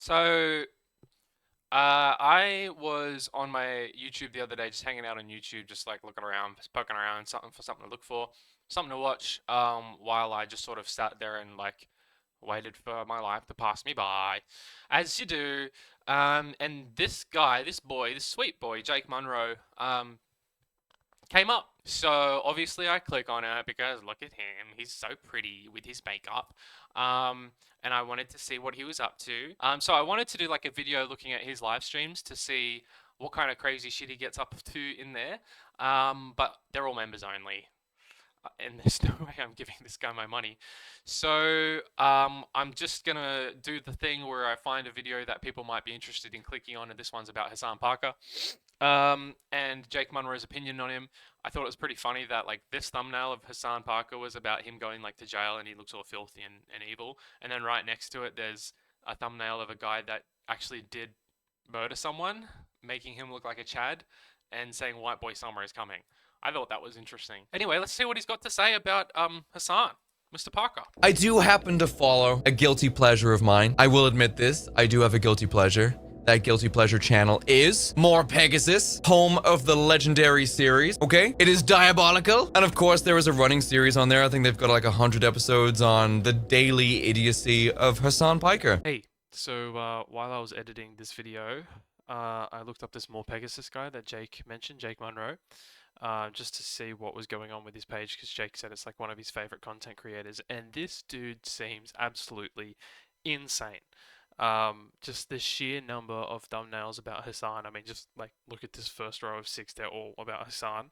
So, I was on my YouTube the other day, just hanging out on YouTube, just like looking around, just poking around, something for something to look for, something to watch. While I just sort of sat there and like waited for my life to pass me by, as you do. And this guy, this boy, this sweet boy, Jake Munro, came up. So obviously I click on it because look at him. He's so pretty with his makeup. And I wanted to see what he was up to. So I wanted to do like a video looking at his live streams to see what kind of crazy shit he gets up to in there. But they're all members only. And there's no way I'm giving this guy my money. So I'm just gonna do the thing where I find a video that people might be interested in clicking on, and this one's about Hassan Parker. And Jake Munro's opinion on him. I thought it was pretty funny that like this thumbnail of Hassan Parker was about him going like to jail and he looks all filthy and evil. And then right next to it, there's a thumbnail of a guy that actually did murder someone, making him look like a Chad, and saying "White Boy Summer is coming." I thought that was interesting. Anyway, let's see what he's got to say about Hassan, Mr. Parker. I do happen to follow a guilty pleasure of mine. I will admit this. I do have a guilty pleasure. That guilty pleasure channel is More Pegasus, home of the legendary series. Okay, it is diabolical, and of course there is a running series on there. I think they've got like 100 episodes on the daily idiocy of Hassan Piker. Hey, so while I was editing this video, I looked up this More Pegasus guy that Jake mentioned, Jake Munro, just to see what was going on with his page, because Jake said it's like one of his favorite content creators, and this dude seems absolutely insane. Just the sheer number of thumbnails about Hassan. I mean, just like look at this first row of six, they're all about Hassan.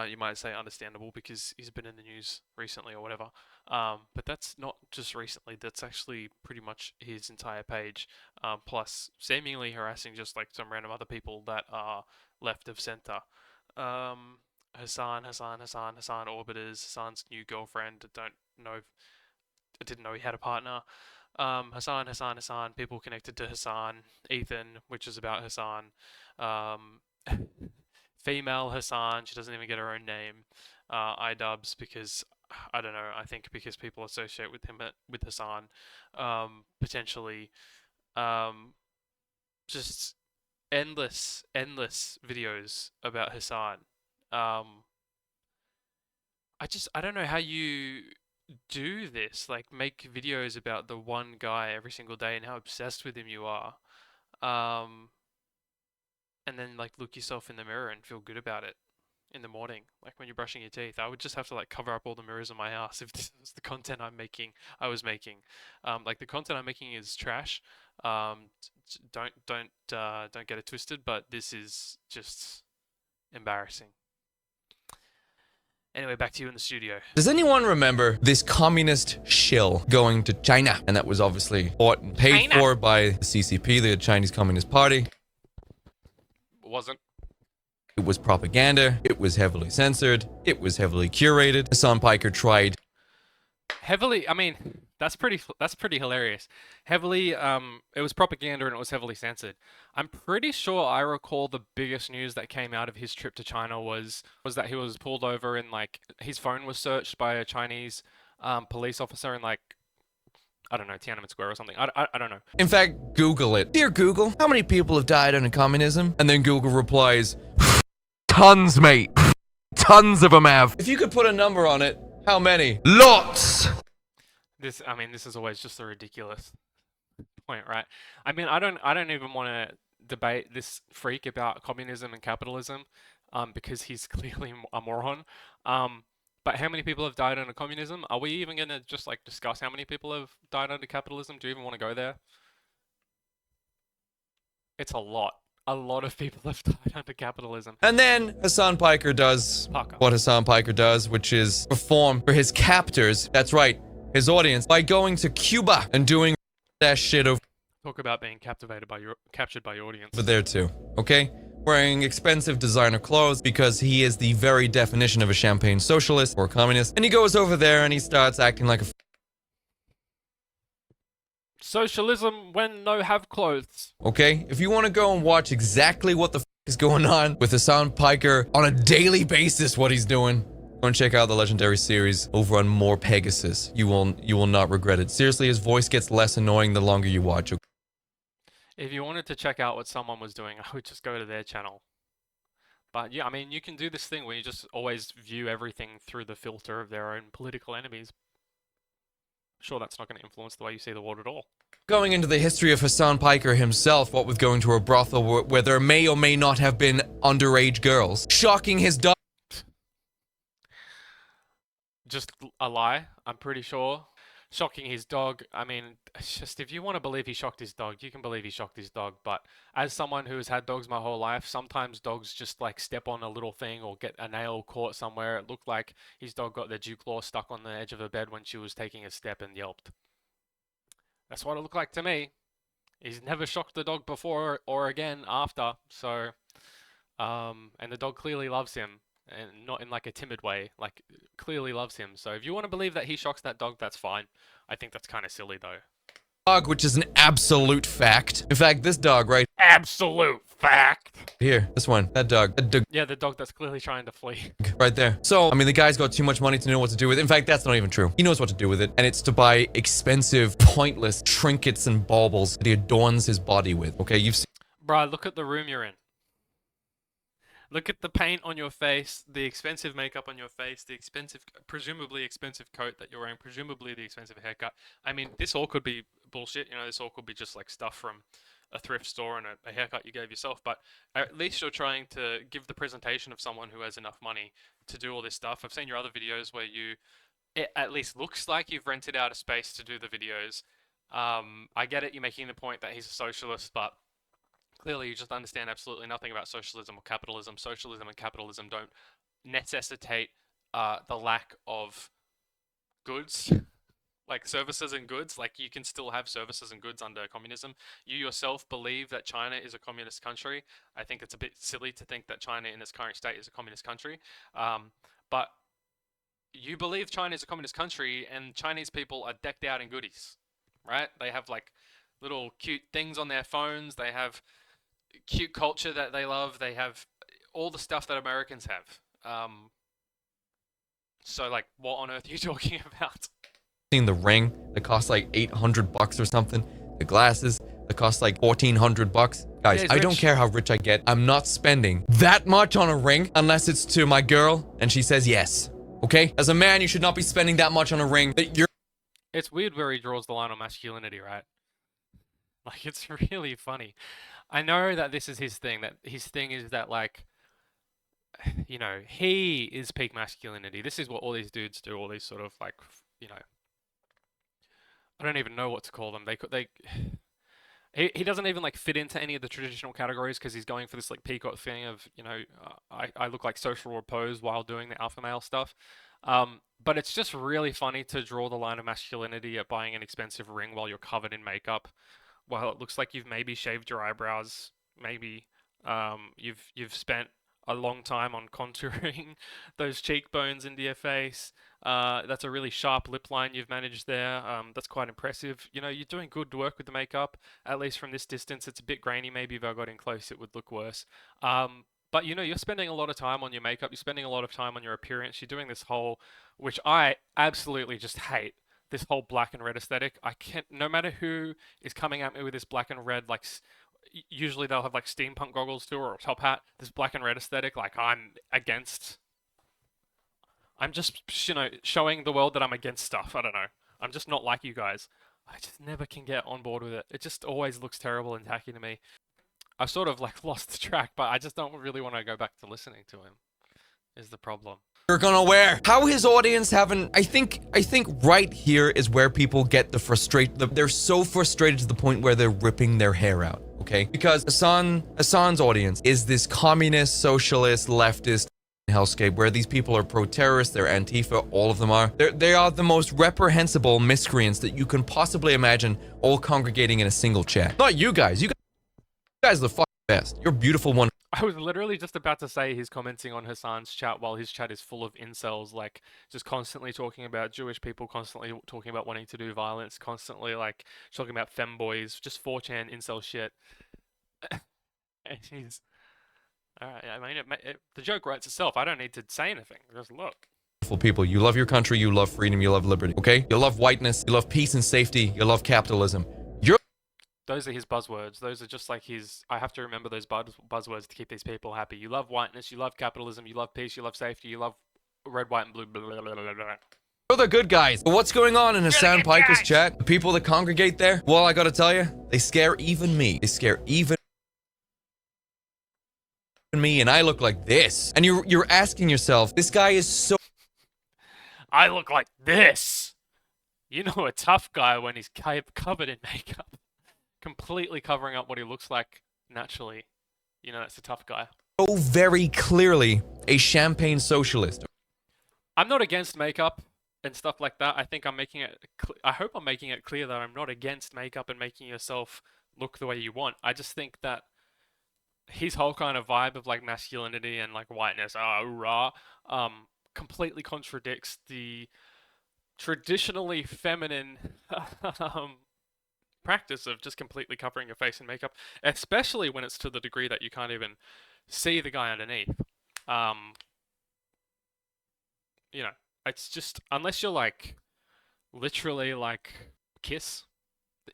You might say understandable because he's been in the news recently or whatever. But that's not just recently, that's actually pretty much his entire page. Plus seemingly harassing just like some random other people that are left of center. Hassan orbiters, Hassan's new girlfriend. I didn't know he had a partner. Hassan, people connected to Hassan, Ethan, which is about Hassan, um, female Hassan, she doesn't even get her own name, iDubbbz, because, I don't know, I think because people associate with him, with Hassan, potentially, um, just endless videos about Hassan. Um, I don't know how you do this, like make videos about the one guy every single day and how obsessed with him you are. Um, and then like look yourself in the mirror and feel good about it in the morning, like when you're brushing your teeth. I would just have to like cover up all the mirrors in my house if this was the content I was making. Like the content I'm making is trash. Don't get it twisted, but this is just embarrassing. Anyway, back to you in the studio. Does anyone remember this communist shill going to China? And that was obviously bought and paid for by the CCP, the Chinese Communist Party. Wasn't. It was propaganda. It was heavily censored. It was heavily curated. Hassan Piker tried. Heavily, I mean, that's pretty hilarious. Heavily, it was propaganda and it was heavily censored. I'm pretty sure I recall the biggest news that came out of his trip to China was that he was pulled over and like his phone was searched by a Chinese police officer in like, I don't know, Tiananmen Square or something. I don't know. In fact, Google it. Dear Google, how many people have died under communism? And then Google replies, tons, mate. Tons of them have. If you could put a number on it, how many? Lots! This is always just a ridiculous point, right? I mean, I don't even want to debate this freak about communism and capitalism, because he's clearly a moron. But how many people have died under communism? Are we even gonna just like discuss how many people have died under capitalism? Do you even want to go there? It's a lot. A lot of people have died under capitalism. And then Hassan Piker does what Hassan Piker does, which is perform for his captors. That's right, his audience, by going to Cuba and doing that shit over. Talk about being captured by your audience. Over there too, okay? Wearing expensive designer clothes because he is the very definition of a champagne socialist or communist. And he goes over there and he starts acting like a socialism when no have clothes. Okay, if you want to go and watch exactly what the is going on with Hassan Piker on a daily basis, what he's doing, go and check out the legendary series over on More Pegasus. You will not regret it. Seriously, his voice gets less annoying the longer you watch. If you wanted to check out what someone was doing, I would just go to their channel. But yeah, I mean, you can do this thing where you just always view everything through the filter of their own political enemies. Sure, that's not going to influence the way you see the world at all. Going into the history of Hassan Piker himself, what with going to a brothel where there may or may not have been underage girls, shocking his dog. Just a lie, I'm pretty sure. Shocking his dog. I mean, it's just if you want to believe he shocked his dog, you can believe he shocked his dog. But as someone who has had dogs my whole life, sometimes dogs just like step on a little thing or get a nail caught somewhere. It looked like his dog got their dew claw stuck on the edge of a bed when she was taking a step and yelped. That's what it looked like to me. He's never shocked the dog before or again after. So, and the dog clearly loves him. And not in like a timid way, like clearly loves him. So if you want to believe that he shocks that dog, that's fine. I think that's kind of silly though. Dog, which is an absolute fact. In fact, this dog right Absolute fact. here, this one, that dog Yeah, the dog that's clearly trying to flee. right there. So, I mean, the guy's got too much money to know what to do with it. In fact, that's not even true. He knows what to do with it, and it's to buy expensive, pointless trinkets and baubles that he adorns his body with. Okay, you've seen. Bruh, look at the room you're in. Look at the paint on your face, the expensive makeup on your face, the expensive, presumably expensive coat that you're wearing, presumably the expensive haircut. I mean, this all could be bullshit. You know, this all could be just like stuff from a thrift store and a haircut you gave yourself. But at least you're trying to give the presentation of someone who has enough money to do all this stuff. I've seen your other videos where it at least looks like you've rented out a space to do the videos. I get it, you're making the point that he's a socialist, but clearly, you just understand absolutely nothing about socialism or capitalism. Socialism and capitalism don't necessitate the lack of goods, like services and goods. Like, you can still have services and goods under communism. You yourself believe that China is a communist country. I think it's a bit silly to think that China in its current state is a communist country. But you believe China is a communist country, and Chinese people are decked out in goodies, right? They have, like, little cute things on their phones. They have cute culture that they love. They have all the stuff that Americans have. So like, what on earth are you talking about? Seen the ring that costs like $800 or something. The glasses that cost like $1,400. Guys, Yeah, I don't rich. care how rich I get. I'm not spending that much on a ring unless it's to my girl and she says yes. Okay? As a man, you should not be spending that much on a ring that you're. It's weird where he draws the line on masculinity, right? Like, it's really funny. I know that this is his thing, that his thing is that, like, you know, he is peak masculinity. This is what all these dudes do, all these sort of, like, you know, I don't even know what to call them. He doesn't even, like, fit into any of the traditional categories because he's going for this, like, peacock thing of, you know, I look like social repose while doing the alpha male stuff. But it's just really funny to draw the line of masculinity at buying an expensive ring while you're covered in makeup. Well, it looks like you've maybe shaved your eyebrows, maybe you've spent a long time on contouring those cheekbones into your face. That's a really sharp lip line you've managed there. That's quite impressive. You know, you're doing good work with the makeup, at least from this distance. It's a bit grainy. Maybe if I got in close, it would look worse. But you know, you're spending a lot of time on your makeup. You're spending a lot of time on your appearance. You're doing this whole, which I absolutely just hate, this whole black and red aesthetic. I can't, no matter who is coming at me with this black and red, like, usually they'll have like steampunk goggles too or a top hat. This black and red aesthetic, like, I'm against. I'm just, you know, showing the world that I'm against stuff. I don't know. I'm just not like you guys. I just never can get on board with it. It just always looks terrible and tacky to me. I've sort of like lost the track, but I just don't really want to go back to listening to him, is the problem. You're gonna wear. How his audience haven't. I think right here is where people get the they're so frustrated to the point where they're ripping their hair out. Okay, because Hassan's audience is this communist, socialist, leftist hellscape where these people are pro-terrorist, they're Antifa, all of them are. They are the most reprehensible miscreants that you can possibly imagine, all congregating in a single chat. Not you guys. You guys are the fucking best. You're beautiful one. I was literally just about to say he's commenting on Hassan's chat while his chat is full of incels, like, just constantly talking about Jewish people, constantly talking about wanting to do violence, constantly, like, talking about femboys, just 4chan incel shit. And he's... Alright, I mean, the joke writes itself. I don't need to say anything. Just look. People, you love your country, you love freedom, you love liberty, okay? You love whiteness, you love peace and safety, you love capitalism. those are his buzzwords. Those are just like his. I have to remember those buzzwords to keep these people happy. You love whiteness. You love capitalism. You love peace. You love safety. You love red, white, and blue. Blah, blah, blah, blah, blah. They're good guys. But what's going on in Hassan Piker's chat? The people that congregate there? Well, I gotta tell you, they scare even me. They scare even me, and I look like this. And you're asking yourself, this guy is so. I look like this. You know, a tough guy when he's covered in makeup, completely covering up what he looks like naturally. You know, that's a tough guy. So very clearly a champagne socialist. I'm not against makeup and stuff like that. I think I'm making it. I hope I'm making it clear that I'm not against makeup and making yourself look the way you want. I just think that his whole kind of vibe of like masculinity and like whiteness, rah, completely contradicts the traditionally feminine practice of just completely covering your face in makeup, especially when it's to the degree that you can't even see the guy underneath. You know, it's just, unless you're like literally like Kiss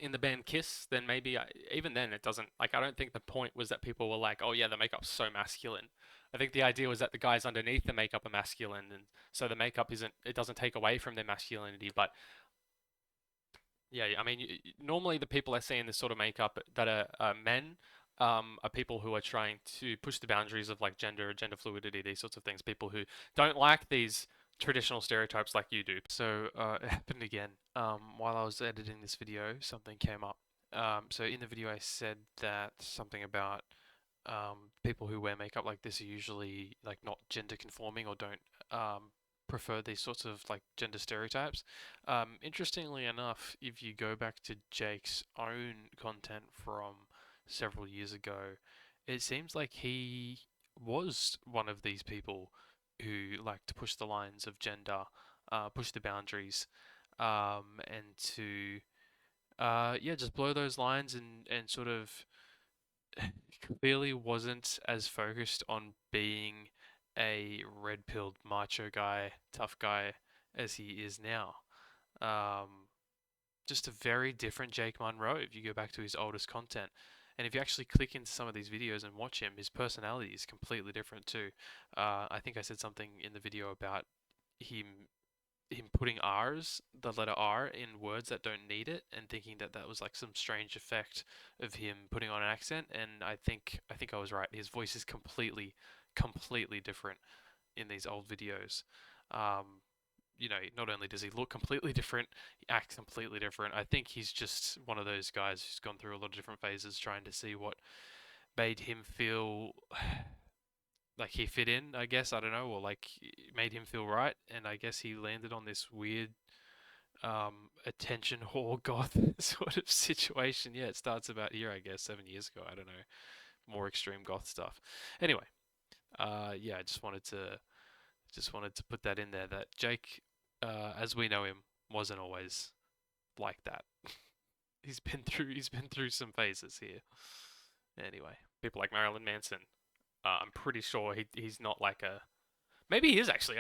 in the band Kiss, then maybe even then it doesn't, like, I don't think the point was that people were like, oh yeah, the makeup's so masculine. I think the idea was that the guys underneath the makeup are masculine, and so the makeup it doesn't take away from their masculinity. But yeah, I mean, normally the people I see in this sort of makeup that are men are people who are trying to push the boundaries of like gender fluidity, these sorts of things. People who don't like these traditional stereotypes like you do. So it happened again. While I was editing this video, something came up. So in the video I said that something about people who wear makeup like this are usually like not gender conforming or don't prefer these sorts of like gender stereotypes. Interestingly enough, if you go back to Jake's own content from several years ago, it seems like he was one of these people who like to push the lines of gender, push the boundaries, and to yeah, just blow those lines and sort of clearly wasn't as focused on being a red-pilled macho guy, tough guy as he is now. Just a very different Jake Munro if you go back to his oldest content. And if you actually click into some of these videos and watch him, his personality is completely different too. I think I said something in the video about him putting R's, the letter R, in words that don't need it, and thinking that that was like some strange effect of him putting on an accent. And I think I was right. His voice is completely different in these old videos. You know, not only does he look completely different, he acts completely different. I think he's just one of those guys who's gone through a lot of different phases trying to see what made him feel like he fit in, I guess. I don't know, or like made him feel right. And I guess he landed on this weird attention whore goth sort of situation. Yeah, it starts about here, I guess, 7 years ago. I don't know, more extreme goth stuff. Anyway, yeah, I just wanted to put that in there, that Jake, as we know him, wasn't always like that. he's been through some phases here. Anyway, people like Marilyn Manson, I'm pretty sure he's not like a. Maybe he is actually.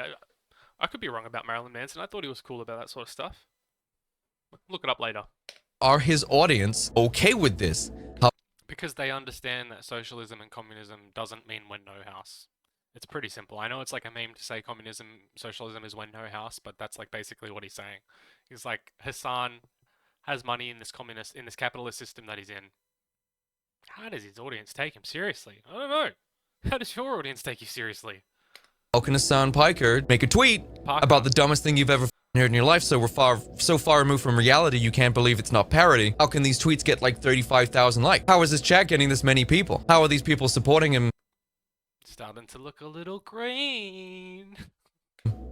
I could be wrong about Marilyn Manson. I thought he was cool about that sort of stuff. Look it up later. Are his audience okay with this? Because they understand that socialism and communism doesn't mean win no house. It's pretty simple. I know it's like a meme to say socialism is win no house, but that's like basically what he's saying. He's like, Hassan has money in this capitalist system that he's in. How does his audience take him seriously? I don't know. How does your audience take you seriously? How can Hassan Piker make a tweet about the dumbest thing you've ever heard in your life, so far removed from reality you can't believe it's not parody? How can these tweets get like 35,000 likes? How is this chat getting this many people? How are these people supporting him? Starting to look a little green.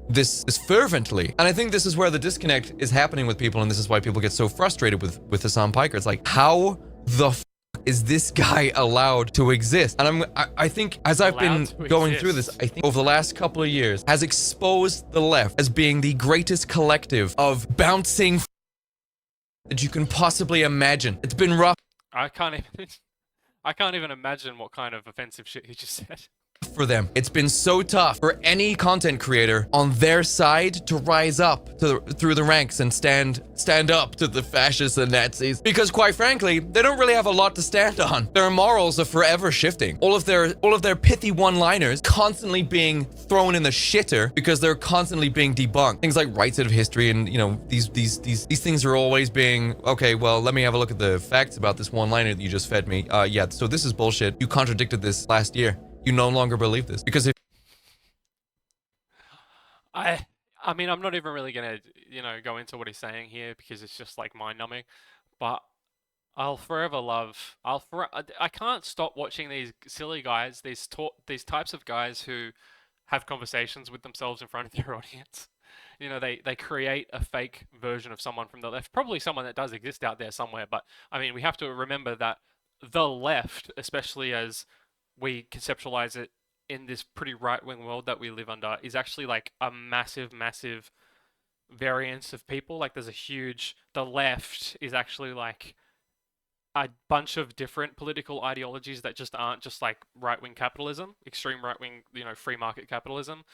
This is fervently. And I think this is where the disconnect is happening with people, and this is why people get so frustrated with Hassan Piker. It's like, how the f is this guy allowed to exist? And I think as I've been going through this, I think over the last couple of years has exposed the left as being the greatest collective of bouncing that you can possibly imagine. It's been rough. I can't even imagine what kind of offensive shit he just said. for them. It's been so tough for any content creator on their side to rise up through the ranks and stand up to the fascists and Nazis, because quite frankly, they don't really have a lot to stand on. Their morals are forever shifting. All of their pithy one-liners constantly being thrown in the shitter because they're constantly being debunked. Things like right side of history and, you know, these things are always being, okay, well, let me have a look at the facts about this one-liner that you just fed me. Yeah, so this is bullshit. You contradicted this last year. You no longer believe this because if I mean, I'm not even really gonna, go into what he's saying here because it's just like mind-numbing. But I'll forever love. I can't stop watching these silly guys, these types of guys who have conversations with themselves in front of their audience. They create a fake version of someone from the left, probably someone that does exist out there somewhere. But I mean, we have to remember that the left, especially as we conceptualize it in this pretty right-wing world that we live under, is actually like a massive, massive variance of people. Like the left is actually like a bunch of different political ideologies that just aren't just like right-wing capitalism, extreme right-wing, free market capitalism,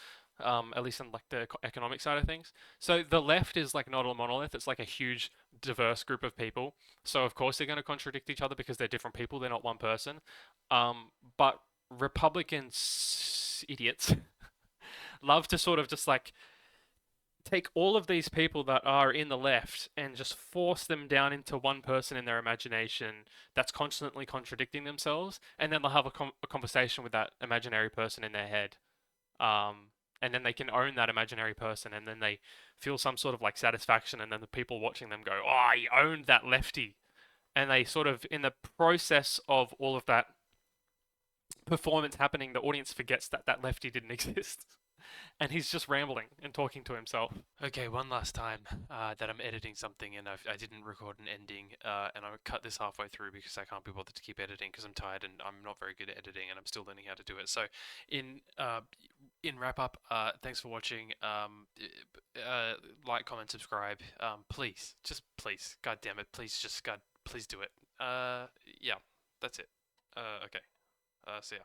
at least in like the economic side of things. So the left is like not a monolith. It's like a huge, diverse group of people. So of course they're going to contradict each other because they're different people. They're not one person. But Republicans, idiots, love to sort of just like take all of these people that are in the left and just force them down into one person in their imagination that's constantly contradicting themselves, and then they'll have a conversation with that imaginary person in their head. And then they can own that imaginary person, and then they feel some sort of like satisfaction, and then the people watching them go, "Oh, he owned that lefty," and they sort of, in the process of all of that performance happening, the audience forgets that that lefty didn't exist. And he's just rambling and talking to himself. Okay, one last time that I'm editing something and I didn't record an ending, and I cut this halfway through because I can't be bothered to keep editing because I'm tired and I'm not very good at editing and I'm still learning how to do it. So, in wrap up, thanks for watching. Like, comment, subscribe. Please, just please, God damn it, please, just God, please do it. Yeah, that's it. Okay. See ya.